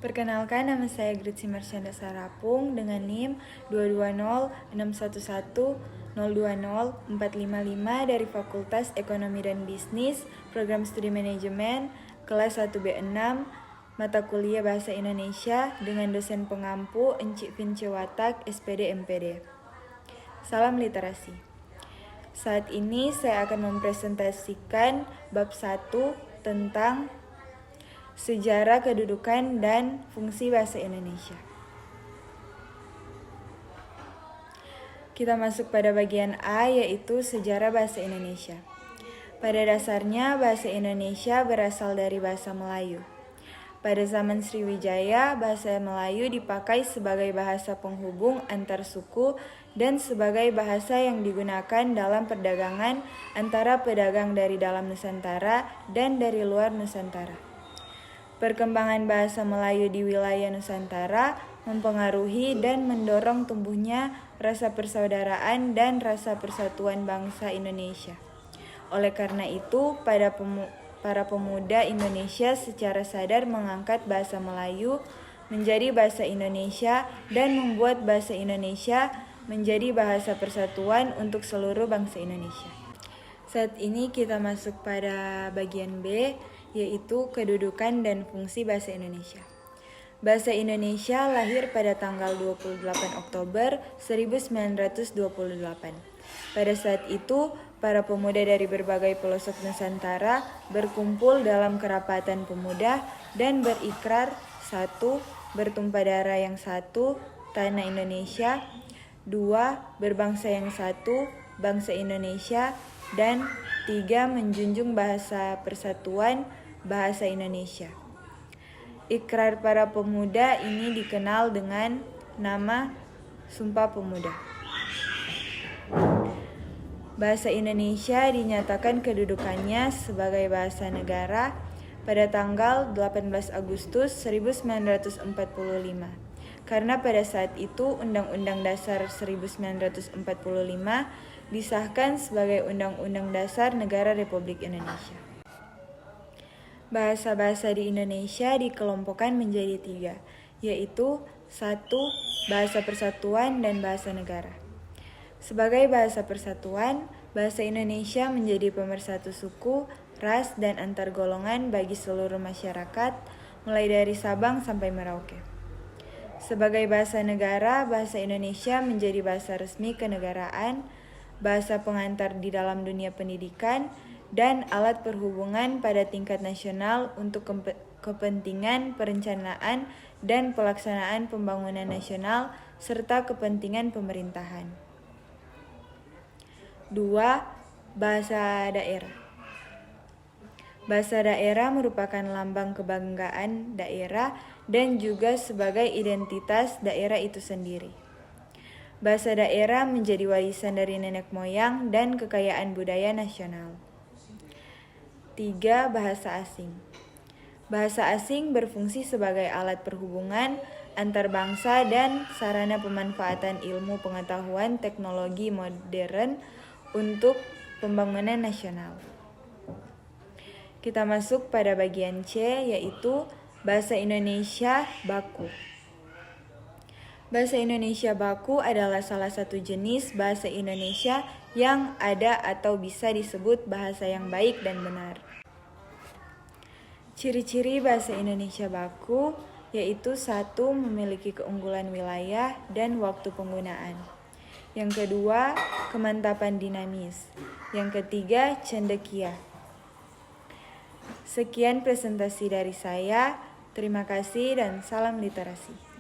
Perkenalkan, nama saya Gritsi Marsyanda Sarapung dengan NIM 2206111020455 dari Fakultas Ekonomi dan Bisnis, Program Studi Manajemen, kelas 1B6, mata kuliah Bahasa Indonesia dengan dosen pengampu Encik Vince Watak, SPD MPD. Salam literasi. Saat ini saya akan mempresentasikan bab 1 tentang sejarah, kedudukan, dan fungsi bahasa Indonesia. Kita masuk pada bagian A, yaitu sejarah bahasa Indonesia. Pada dasarnya, bahasa Indonesia berasal dari bahasa Melayu. Pada zaman Sriwijaya, bahasa Melayu dipakai sebagai bahasa penghubung antar suku dan sebagai bahasa yang digunakan dalam perdagangan antara pedagang dari dalam Nusantara dan dari luar Nusantara. Perkembangan bahasa Melayu di wilayah Nusantara mempengaruhi dan mendorong tumbuhnya rasa persaudaraan dan rasa persatuan bangsa Indonesia. Oleh karena itu, para pemuda Indonesia secara sadar mengangkat bahasa Melayu menjadi bahasa Indonesia dan membuat bahasa Indonesia menjadi bahasa persatuan untuk seluruh bangsa Indonesia. Saat ini kita masuk pada bagian B, yaitu kedudukan dan fungsi bahasa Indonesia. Bahasa Indonesia lahir pada tanggal 28 Oktober 1928. Pada saat itu, para pemuda dari berbagai pelosok Nusantara berkumpul dalam kerapatan pemuda dan berikrar: 1. Bertumpah darah yang satu, tanah Indonesia. 2. Berbangsa yang satu, bangsa Indonesia. Dan 3. Menjunjung bahasa persatuan, bahasa Indonesia. Ikrar para pemuda ini dikenal dengan nama Sumpah Pemuda. Bahasa Indonesia dinyatakan kedudukannya sebagai bahasa negara pada tanggal 18 Agustus 1945. Karena pada saat itu Undang-Undang Dasar 1945 disahkan sebagai Undang-Undang Dasar Negara Republik Indonesia. Bahasa-bahasa di Indonesia dikelompokkan menjadi 3, yaitu 1. Bahasa persatuan dan bahasa negara. Sebagai bahasa persatuan, bahasa Indonesia menjadi pemersatu suku, ras, dan antar golongan bagi seluruh masyarakat, mulai dari Sabang sampai Merauke. Sebagai bahasa negara, bahasa Indonesia menjadi bahasa resmi kenegaraan, bahasa pengantar di dalam dunia pendidikan, dan alat perhubungan pada tingkat nasional untuk kepentingan perencanaan dan pelaksanaan pembangunan nasional serta kepentingan pemerintahan. 2. Bahasa daerah. Bahasa daerah merupakan lambang kebanggaan daerah dan juga sebagai identitas daerah itu sendiri. Bahasa daerah menjadi warisan dari nenek moyang dan kekayaan budaya nasional. 3. Bahasa asing. Bahasa asing berfungsi sebagai alat perhubungan antar bangsa dan sarana pemanfaatan ilmu pengetahuan teknologi modern untuk pembangunan nasional. Kita masuk pada bagian C, yaitu Bahasa Indonesia Baku. Bahasa Indonesia Baku adalah salah satu jenis bahasa Indonesia yang ada atau bisa disebut bahasa yang baik dan benar. Ciri-ciri bahasa Indonesia Baku yaitu 1. Memiliki keunggulan wilayah dan waktu penggunaan. Yang kedua, kemantapan dinamis. Yang ketiga, cendekia. Sekian presentasi dari saya. Terima kasih dan salam literasi.